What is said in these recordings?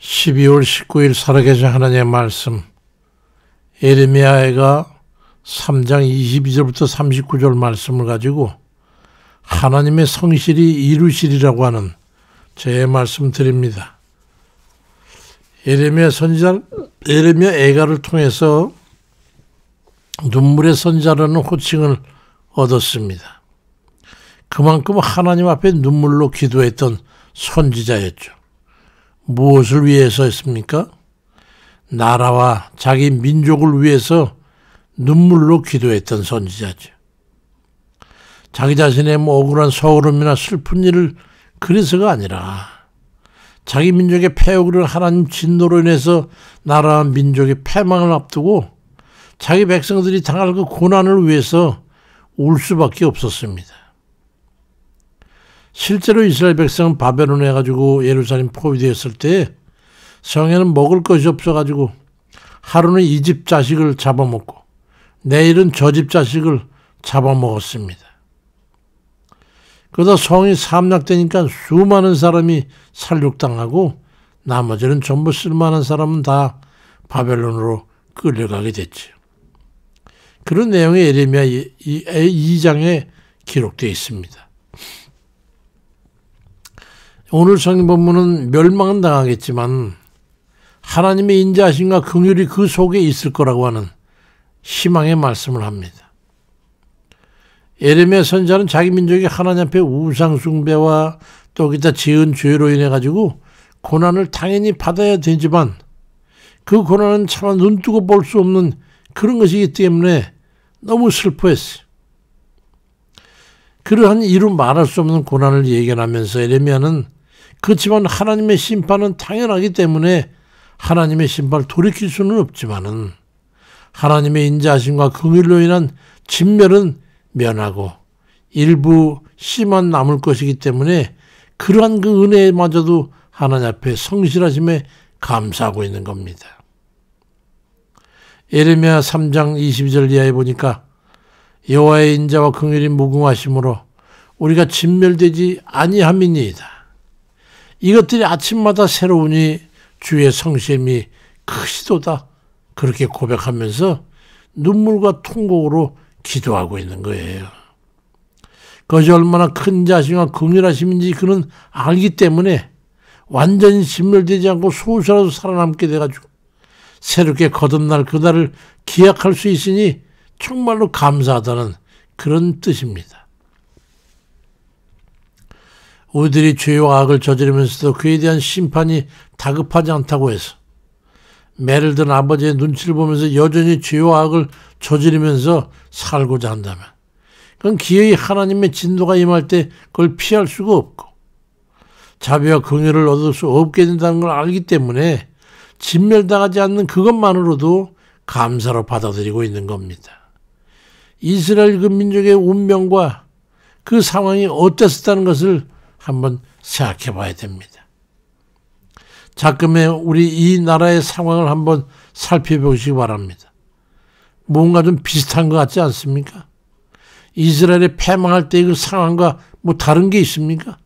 12월 19일 살아계신 하나님의 말씀 예레미야가 3장 22절부터 39절 말씀을 가지고 하나님의 성실히 이루시리라고 하는 제 말씀 드립니다. 예레미야 선지자 예레미야 애가를 통해서 눈물의 선지자라는 호칭을 얻었습니다. 그만큼 하나님 앞에 눈물로 기도했던 선지자였죠. 무엇을 위해서 했습니까? 나라와 자기 민족을 위해서 눈물로 기도했던 선지자죠. 자기 자신의 억울한 서울음이나 슬픈 일을 그래서가 아니라 자기 민족의 폐역을 하나님 진노로 인해서 나라와 민족의 패망을 앞두고 자기 백성들이 당할 그 고난을 위해서 울 수밖에 없었습니다. 실제로 이스라엘 백성은 바벨론에 가지고 예루살렘 포위되었을 때 성에는 먹을 것이 없어가지고 하루는 이 집 자식을 잡아먹고 내일은 저 집 자식을 잡아먹었습니다. 그러다 성이 함락되니까 수많은 사람이 살육당하고 나머지는 전부 쓸만한 사람은 다 바벨론으로 끌려가게 됐죠. 그런 내용이 예레미야 2장에 기록되어 있습니다. 오늘 성경 본문은 멸망은 당하겠지만 하나님의 인자하심과 긍휼이 그 속에 있을 거라고 하는 희망의 말씀을 합니다. 예레미야 선지자는 자기 민족이 하나님 앞에 우상 숭배와 또 기타 지은 죄로 인해 가지고 고난을 당연히 받아야 되지만 그 고난은 차마 눈뜨고 볼 수 없는 그런 것이기 때문에 너무 슬퍼했어요. 그러한 이루 말할 수 없는 고난을 예견하면서 예레미야는 그렇지만 하나님의 심판은 당연하기 때문에 하나님의 심판을 돌이킬 수는 없지만은 하나님의 인자하심과 긍휼로 인한 진멸은 면하고 일부 씨만 남을 것이기 때문에 그러한 그 은혜마저도 하나님 앞에 성실하심에 감사하고 있는 겁니다. 예레미야 3장 22절 이하에 보니까 여호와의 인자와 긍휼이 무궁하심으로 우리가 진멸되지 아니함이니이다. 이것들이 아침마다 새로우니 주의 성심이 크시도다. 그렇게 고백하면서 눈물과 통곡으로 기도하고 있는 거예요. 그것이 얼마나 큰 자신과 긍휼하심인지 그는 알기 때문에 완전히 진멸되지 않고 소수라도 살아남게 돼가지고 새롭게 거듭날 그날을 기약할 수 있으니 정말로 감사하다는 그런 뜻입니다. 우리들이 죄와 악을 저지르면서도 그에 대한 심판이 다급하지 않다고 해서 매를 든 아버지의 눈치를 보면서 여전히 죄와 악을 저지르면서 살고자 한다면 그건 기어이 하나님의 진노가 임할 때 그걸 피할 수가 없고 자비와 긍휼을 얻을 수 없게 된다는 걸 알기 때문에 진멸당하지 않는 그것만으로도 감사로 받아들이고 있는 겁니다. 이스라엘 그 민족의 운명과 그 상황이 어땠었다는 것을 한번 생각해 봐야 됩니다. 자금에 우리 이 나라의 상황을 한번 살펴보시기 바랍니다. 뭔가 좀 비슷한 것 같지 않습니까? 이스라엘이 패망할 때 그 상황과 뭐 다른 게 있습니까?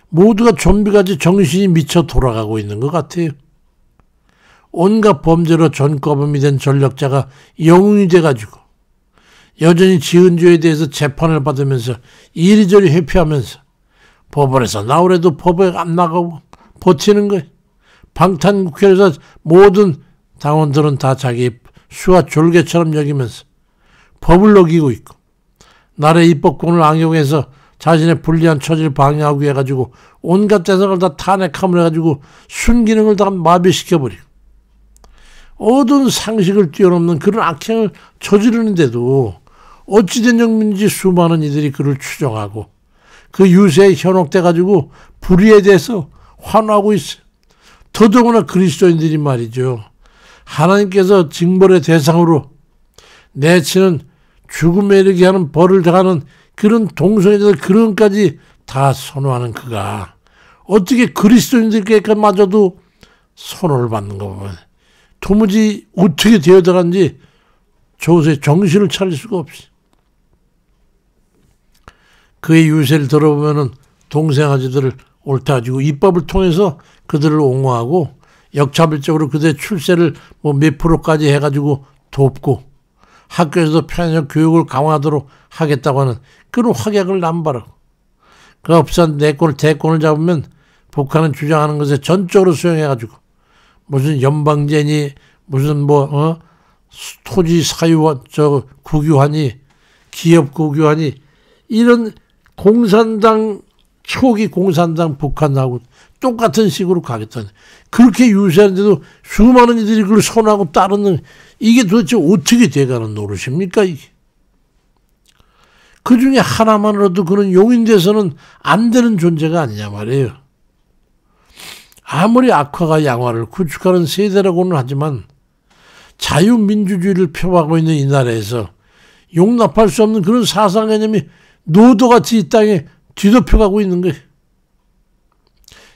모두가 좀비같이 정신이 미쳐 돌아가고 있는 것 같아요. 온갖 범죄로 전과범이 된 전력자가 영웅이 돼가지고 여전히 지은 죄에 대해서 재판을 받으면서 이리저리 회피하면서 법원에서 나오래도 법에 안 나가고 버티는 거예요. 방탄국회에서 모든 당원들은 다 자기 수와 졸개처럼 여기면서 법을 어기고 있고 나라의 입법권을 악용해서 자신의 불리한 처지를 방해하고 해가지고 온갖 대상을 다 탄핵함을 해가지고 순기능을 다 마비시켜버리고 모든 상식을 뛰어넘는 그런 악행을 저지르는데도 어찌된 영민인지 수많은 이들이 그를 추종하고 그 유세에 현혹돼가지고 불의에 대해서 환호하고 있어요. 더더구나 그리스도인들이 말이죠. 하나님께서 징벌의 대상으로 내치는 죽음에 이르게 하는 벌을 당하는 그런 동성애자들 그런까지 다 선호하는 그가 어떻게 그리스도인들께마저도 선호를 받는 거 보면 도무지 어떻게 되어들어간지 저것에 정신을 차릴 수가 없이 그의 유세를 들어보면 동생아지들을 옳다 가지고 입법을 통해서 그들을 옹호하고 역차별적으로 그들의 출세를 뭐 몇 프로까지 해가지고 돕고 학교에서도 편의적 교육을 강화하도록 하겠다고 하는 그런 확약을 남발하고 그 없선 대권을 잡으면 북한은 주장하는 것에 전적으로 수용해가지고 무슨 연방제니 무슨 토지 사유 국유화니 기업 국유화니 이런 공산당 초기 공산당 북한하고 똑같은 식으로 가겠다는 그렇게 유세하는데도 수많은 이들이 그걸 선하고 따르는 이게 도대체 어떻게 돼가는 노릇입니까 이게. 그 중에 하나만으로도 그는 용인돼서는 안 되는 존재가 아니냐 말이에요. 아무리 악화가 양화를 구축하는 세대라고는 하지만 자유민주주의를 표방하고 있는 이 나라에서 용납할 수 없는 그런 사상 개념이 노도같이 이 땅에 뒤덮여가고 있는 거예요.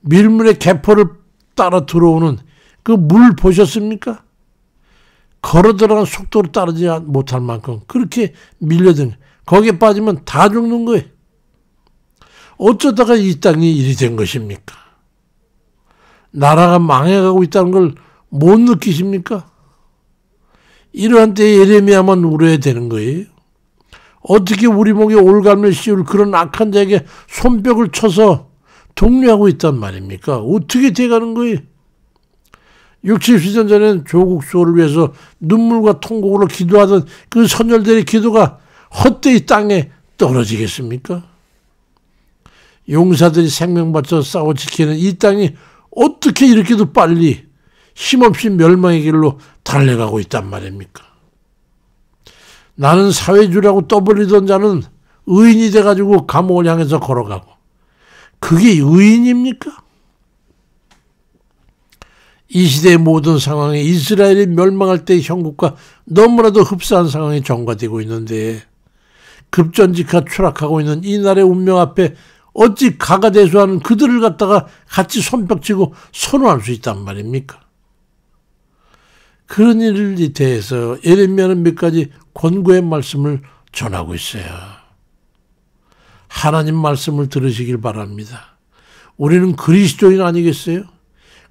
밀물의 개포를 따라 들어오는 그 물 보셨습니까? 걸어 들어간 속도를 따르지 못할 만큼 그렇게 밀려든 거기에 빠지면 다 죽는 거예요. 어쩌다가 이 땅이 이리 된 것입니까? 나라가 망해가고 있다는 걸 못 느끼십니까? 이러한 때에 예레미야만 울어야 되는 거예요. 어떻게 우리 목에 올갈매를 씌울 그런 악한 자에게 손뼉을 쳐서 독려하고 있단 말입니까? 어떻게 돼가는 거예요? 60, 70년 전에는 조국 수호를 위해서 눈물과 통곡으로 기도하던 그 선열들의 기도가 헛되이 땅에 떨어지겠습니까? 용사들이 생명 바쳐 싸워 지키는 이 땅이 어떻게 이렇게도 빨리 힘없이 멸망의 길로 달려가고 있단 말입니까? 나는 사회주의라고 떠벌리던 자는 의인이 돼가지고 감옥을 향해서 걸어가고 그게 의인입니까? 이 시대의 모든 상황에 이스라엘이 멸망할 때의 형국과 너무나도 흡사한 상황이 전가되고 있는데 급전직하 추락하고 있는 이 나라의 운명 앞에 어찌 가가대소하는 그들을 갖다가 같이 손뼉치고 선호할 수 있단 말입니까? 그런 일에 대해서 예레미야는 몇 가지 권고의 말씀을 전하고 있어요. 하나님 말씀을 들으시길 바랍니다. 우리는 그리스도인 아니겠어요?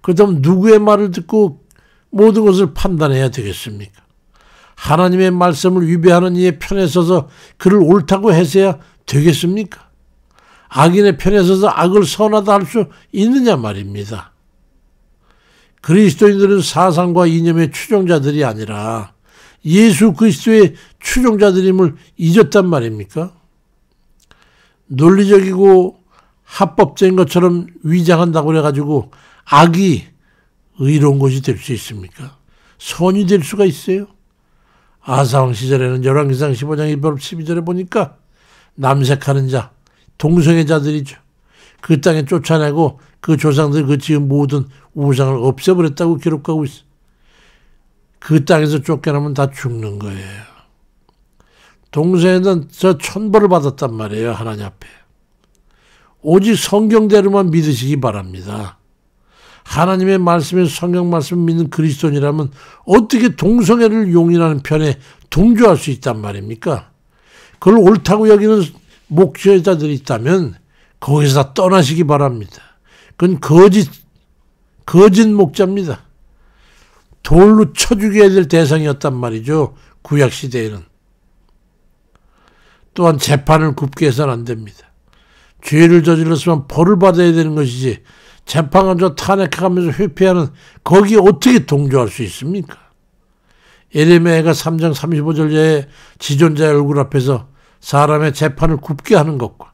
그렇다면 누구의 말을 듣고 모든 것을 판단해야 되겠습니까? 하나님의 말씀을 위배하는 이의 편에 서서 그를 옳다고 해서야 되겠습니까? 악인의 편에 서서 악을 선하다 할 수 있느냐 말입니다. 그리스도인들은 사상과 이념의 추종자들이 아니라 예수 그리스도의 추종자들임을 잊었단 말입니까? 논리적이고 합법적인 것처럼 위장한다고 그래가지고 악이 의로운 것이 될 수 있습니까? 선이 될 수가 있어요? 아사왕 시절에는 열왕기상 15장 1절 12절에 보니까 남색하는 자, 동성애자들이죠. 그 땅에 쫓아내고 그 조상들 그 지은 모든 우상을 없애버렸다고 기록하고 있어. 그 땅에서 쫓겨나면 다 죽는 거예요. 동성애는 저 천벌을 받았단 말이에요. 하나님 앞에. 오직 성경대로만 믿으시기 바랍니다. 하나님의 말씀에 성경 말씀을 믿는 그리스도인이라면 어떻게 동성애를 용인하는 편에 동조할 수 있단 말입니까? 그걸 옳다고 여기는 목회자들이 있다면 거기서 다 떠나시기 바랍니다. 그건 거짓 목자입니다. 돌로 쳐 죽여야 될 대상이었단 말이죠. 구약시대에는. 또한 재판을 굽게 해서는 안 됩니다. 죄를 저질렀으면 벌을 받아야 되는 것이지 재판관조 탄핵하면서 회피하는 거기에 어떻게 동조할 수 있습니까? 예레미야가 3장 35절에 지존자의 얼굴 앞에서 사람의 재판을 굽게 하는 것과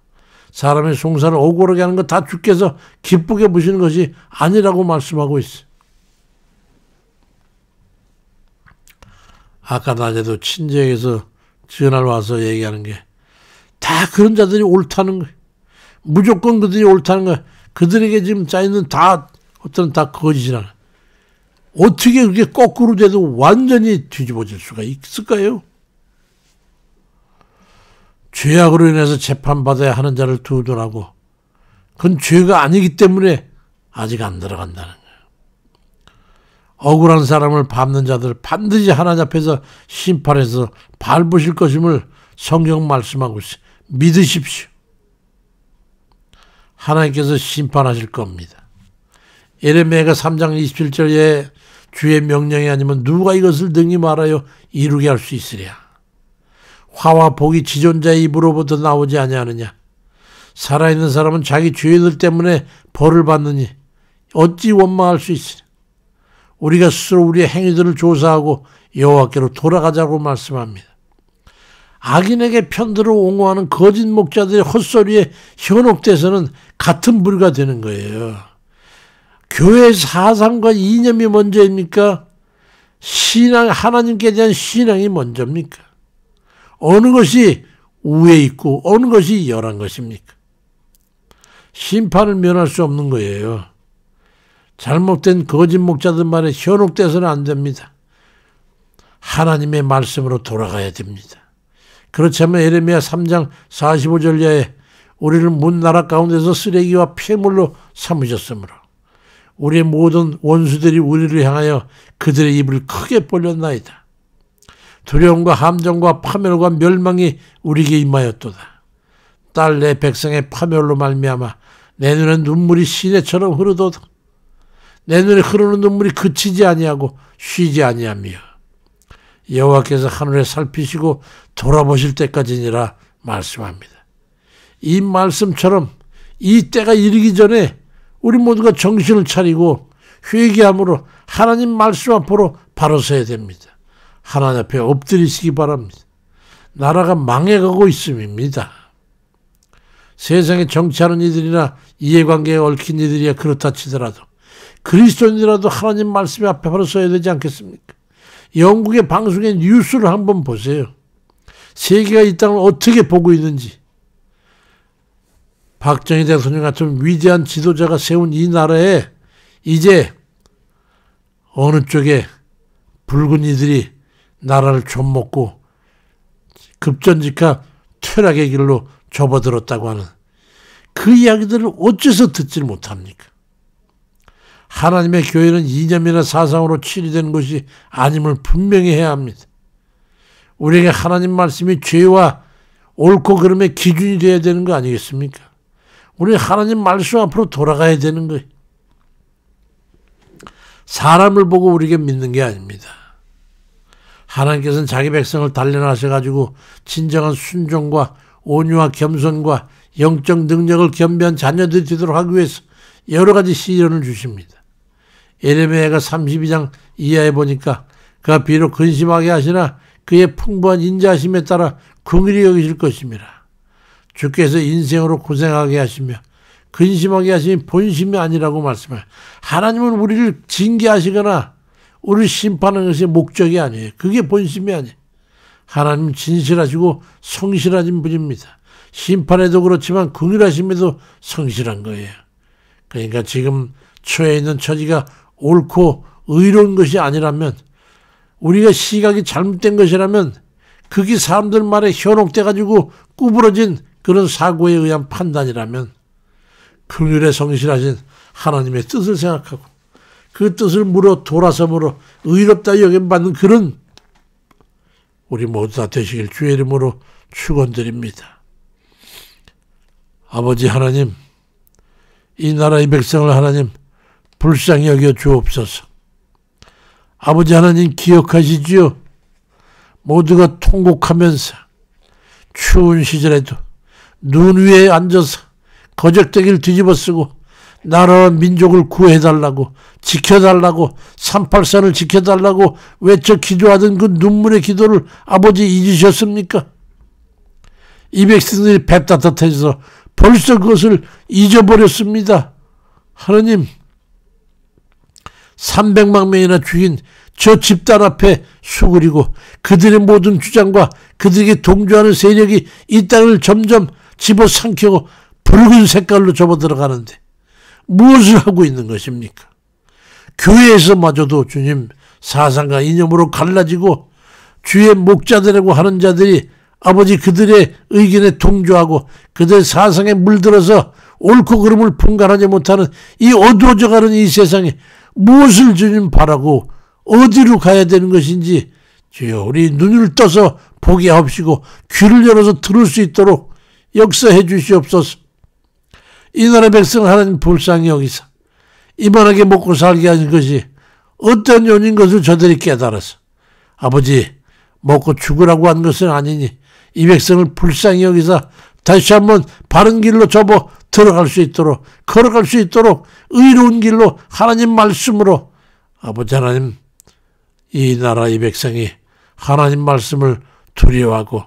사람의 송사를 억울하게 하는 것 다 주께서 기쁘게 보시는 것이 아니라고 말씀하고 있어요. 아까 낮에도 친지에게서 전화를 와서 얘기하는 게 다 그런 자들이 옳다는 거예요. 무조건 그들이 옳다는 거예요. 그들에게 지금 짜있는 다 거짓이라. 어떻게 그렇게 거꾸로 돼도 완전히 뒤집어질 수가 있을까요? 죄악으로 인해서 재판받아야 하는 자를 두둔하고 그건 죄가 아니기 때문에 아직 안 들어간다는 거예요. 억울한 사람을 밟는 자들 반드시 하나님 앞에서 심판해서 밟으실 것임을 성경 말씀하고 있어요. 믿으십시오. 하나님께서 심판하실 겁니다. 예레미야가 3장 27절에 주의 명령이 아니면 누가 이것을 능히 말하여 이루게 할 수 있으랴. 화와 복이 지존자의 입으로부터 나오지 아니하느냐. 살아있는 사람은 자기 죄들 때문에 벌을 받느니 어찌 원망할 수 있으랴. 우리가 스스로 우리의 행위들을 조사하고 여호와께로 돌아가자고 말씀합니다. 악인에게 편들어 옹호하는 거짓 목자들의 헛소리에 현혹돼서는 같은 부류가 되는 거예요. 교회의 사상과 이념이 먼저입니까? 신앙, 하나님께 대한 신앙이 먼저입니까? 어느 것이 우에 있고 어느 것이 열한 것입니까? 심판을 면할 수 없는 거예요. 잘못된 거짓 목자들 말에 현혹돼서는 안 됩니다. 하나님의 말씀으로 돌아가야 됩니다. 그렇다면 예레미야 3장 45절 이하에 우리를 문 나라 가운데서 쓰레기와 폐물로 삼으셨으므로 우리의 모든 원수들이 우리를 향하여 그들의 입을 크게 벌렸나이다. 두려움과 함정과 파멸과 멸망이 우리에게 임하였도다. 딸 내 백성의 파멸로 말미암아 내 눈에 눈물이 시내처럼 흐르도다. 내 눈에 흐르는 눈물이 그치지 아니하고 쉬지 아니하며 여호와께서 하늘에 살피시고 돌아보실 때까지니라 말씀합니다. 이 말씀처럼 이 때가 이르기 전에 우리 모두가 정신을 차리고 회개함으로 하나님 말씀 앞으로 바로 서야 됩니다. 하나님 앞에 엎드리시기 바랍니다. 나라가 망해가고 있음입니다. 세상에 정치하는 이들이나 이해관계에 얽힌 이들이야 그렇다 치더라도 그리스도인이라도 하나님 말씀 앞에 바로 서야 되지 않겠습니까? 영국의 방송의 뉴스를 한번 보세요. 세계가 이 땅을 어떻게 보고 있는지. 박정희 대통령 같은 위대한 지도자가 세운 이 나라에 이제 어느 쪽에 붉은 이들이 나라를 좀먹고 급전직하 퇴락의 길로 접어들었다고 하는 그 이야기들을 어째서 듣질 못합니까? 하나님의 교회는 이념이나 사상으로 치리되는 것이 아님을 분명히 해야 합니다. 우리에게 하나님 말씀이 죄와 옳고 그름의 기준이 되어야 되는 거 아니겠습니까? 우리 하나님 말씀 앞으로 돌아가야 되는 거예요. 사람을 보고 우리에게 믿는 게 아닙니다. 하나님께서는 자기 백성을 단련하셔가지고 진정한 순종과 온유와 겸손과 영적 능력을 겸비한 자녀들이 되도록 하기 위해서 여러 가지 시련을 주십니다. 예레미야가 32장 이하에 보니까 그가 비록 근심하게 하시나 그의 풍부한 인자하심에 따라 긍휼히 여기실 것입니다. 주께서 인생으로 고생하게 하시며 근심하게 하심이 본심이 아니라고 말씀해요. 하나님은 우리를 징계하시거나 우리를 심판하는 것이 목적이 아니에요. 그게 본심이 아니에요. 하나님은 진실하시고 성실하신 분입니다. 심판에도 그렇지만 긍휼하심에도 성실한 거예요. 그러니까 지금 처해 있는 처지가 옳고 의로운 것이 아니라면, 우리가 시각이 잘못된 것이라면 그게 사람들 말에 현혹돼가지고 구부러진 그런 사고에 의한 판단이라면 긍휼에 성실하신 하나님의 뜻을 생각하고 그 뜻을 물어 돌아섬으로 의롭다 여김받는 그런 우리 모두 다 되시길 주의 이름으로 축원드립니다. 아버지 하나님, 이 나라의 백성을 하나님 불쌍히 여겨 주옵소서. 아버지 하나님 기억하시지요. 모두가 통곡하면서 추운 시절에도 눈 위에 앉아서 거적대기를 뒤집어쓰고 나라와 민족을 구해달라고, 지켜달라고, 383을 지켜달라고 외쳐 기도하던 그 눈물의 기도를 아버지 잊으셨습니까? 이 백성들이 배 따뜻해져서 벌써 그것을 잊어버렸습니다. 하나님, 300만 명이나 죽인 저 집단 앞에 수그리고 그들의 모든 주장과 그들에게 동조하는 세력이 이 땅을 점점 집어삼키고 붉은 색깔로 접어들어가는데 무엇을 하고 있는 것입니까? 교회에서마저도 주님 사상과 이념으로 갈라지고 주의 목자들이라고 하는 자들이 아버지 그들의 의견에 동조하고 그들의 사상에 물들어서 옳고 그름을 분간하지 못하는 이 어두워져가는 이 세상에 무엇을 주님 바라고 어디로 가야 되는 것인지 주여 우리 눈을 떠서 보게 하옵시고 귀를 열어서 들을 수 있도록 역사해 주시옵소서. 이 나라 백성 하나님 불쌍히 여기사 이만하게 먹고 살게 하는 것이 어떤 요인인 것을 저들이 깨달아서 아버지 먹고 죽으라고 한 것은 아니니 이 백성을 불쌍히 여기사 다시 한번 바른 길로 접어 들어갈 수 있도록 걸어갈 수 있도록 의로운 길로 하나님 말씀으로 아버지 하나님 이 나라 이 백성이 하나님 말씀을 두려워하고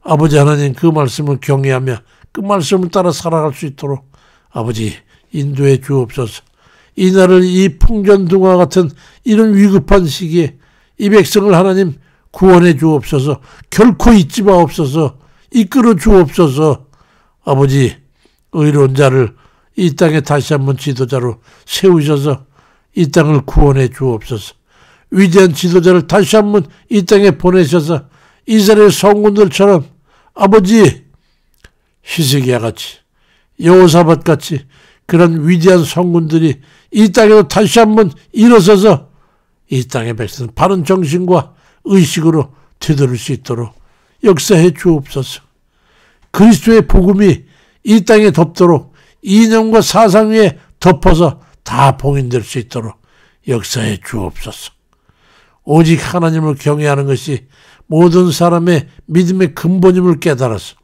아버지 하나님 그 말씀을 경외하며 그 말씀을 따라 살아갈 수 있도록 아버지 인도해 주옵소서. 이 나라를 이 풍전등화 같은 이런 위급한 시기에 이 백성을 하나님 구원해 주옵소서. 결코 잊지 마옵소서. 이끌어 주옵소서. 아버지 의로운 자를 이 땅에 다시 한번 지도자로 세우셔서 이 땅을 구원해 주옵소서. 위대한 지도자를 다시 한번 이 땅에 보내셔서 이스라엘 성군들처럼 아버지 히스기야 같이 여호사밧 같이 그런 위대한 성군들이 이 땅에도 다시 한번 일어서서 이 땅의 백성 바른 정신과 의식으로 되돌릴 수 있도록 역사해 주옵소서. 그리스도의 복음이 이 땅에 덮도록 이념과 사상 위에 덮어서 다 봉인될 수 있도록 역사해 주옵소서. 오직 하나님을 경외하는 것이 모든 사람의 믿음의 근본임을 깨달아서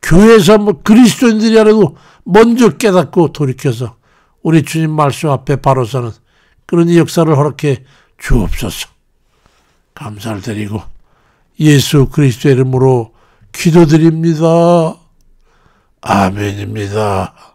교회에서 그리스도인들이라도 먼저 깨닫고 돌이켜서 우리 주님 말씀 앞에 바로 서는 그런 역사를 허락해 주옵소서. 감사를 드리고 예수 그리스도의 이름으로 기도드립니다. 아멘입니다.